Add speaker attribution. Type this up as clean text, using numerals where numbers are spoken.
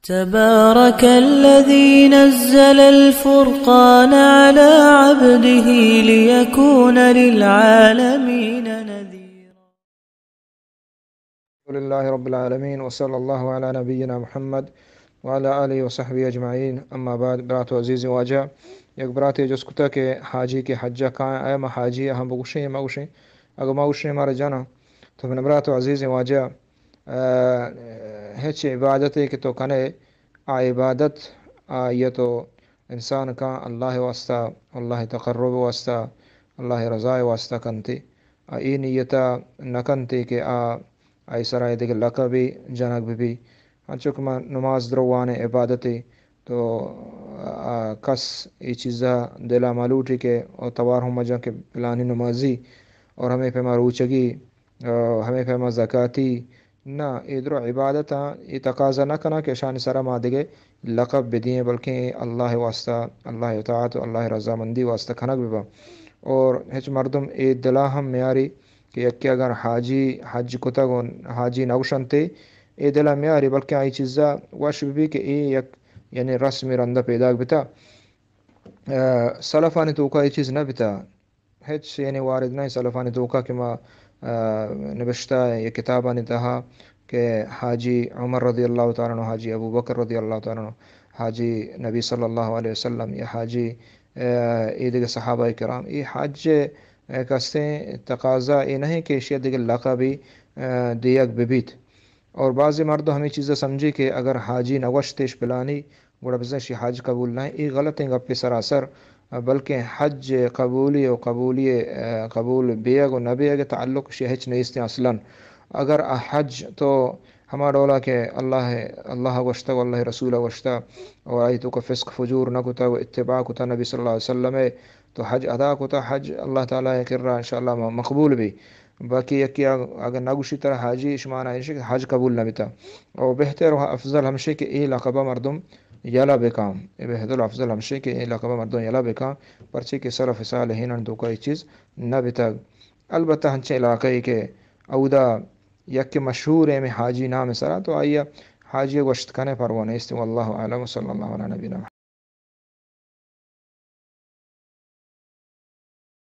Speaker 1: تبارك الذي نزل الفرقان على عبده ليكون للعالمين نذيرا.
Speaker 2: الحمد لله رب العالمين وصلى الله على نبينا محمد وعلى آله وصحبه أجمعين. اما بعد. برات عزیز واجہ یک برات جس کتا کہ حاجی کے حجہ کہاں آیا ما حاجی ہم بگوشیں ما گوشیں اگر ما گوشیں مارا جانا تو من برات عزیز واجہ ہچ عبادت ہے کہ تو کنے عبادت یہ تو انسان کا اللہ واسطہ اللہ تقرب واسطہ اللہ رضا واسطہ کنتی ای نیتا نکنتی کہ آئی سرائے دیکھ لقبی جنک بھی چونکہ میں نماز دروان عبادتی تو کس یہ چیزا دلا مالوٹی کے اور توار ہوں مجھا کہ پلانی نمازی اور ہمیں پہ روچگی ہمیں پہ زکاتی نہ ادھر عبادت یہ تقاضا نہ کنا کہ شان سرا مادگے لقب بدیں بلکہ اللہ واسطہ اللہ اطاعت اللہ رضا مندی واسطہ کھنک ببا اور ہچ مردم اے دلا ہم معیاری کہ یک اگر حاجی حج کتا گون حاجی نوشنتے اے دلا معیاری بلکہ آئی چیزا وش بھی کہ اے یک یعنی رسم رندہ پیدا بتا سلفانی توقع یہ چیز نہ بتا ہچ یعنی وارد نہیں سلفانی توقع کہ ما نبشتہ یہ کتابانی تہا کہ حاجی عمر رضی اللہ تعالیٰ عنہ حاجی ابو بکر رضی اللہ تعالیٰ عنہ حاجی نبی صلی اللہ علیہ وسلم یا حاجی عید کے صحابہ کرام یہ حج کستے تقاضا یہ نہیں کہ شید کے لقبی دیگ ببیت اور بعض مردوں ہمیں چیزیں سمجھی کہ اگر حاجی نوشتش پلانی گوڑا بزنش حج قبول نہ یہ غلط ہیں گپ سراسر بلکہ حج قبولی و قبول بیگ و نہ بیگ تعلق شہچ نہیں اس اصلاً اگر حج تو ہما ڈولا کہ اللہ وشتہ و اللہ رسول وشتہ اور آئی تو کا فسق فجور نہ کتا و اتباع کتا نبی صلی اللہ علیہ وسلم تو حج ادا کتا حج اللہ تعالیٰ کر رہا انشاءاللہ مقبول بھی باقی یکی اگر نگوشی طرح حاجی شمانا ہے کہ حج قبول نہ بیتا اور بہتر و افضل ہمشے کہ اے لقبہ مردم یلا بکام بہتر و افضل ہمشے کہ اے لقبہ مردم یلا بکام پرچے کہ صرف صالحین ان تو کوئی چیز نہ بیتا البتہ ہنچے علاقے کہ اودا یک مشہور ہے میں حاجی نام سرا تو آئیے حاجی گوشت کنے پروانے است واللہ اعلم صلی اللہ علیہ نبینا محمد.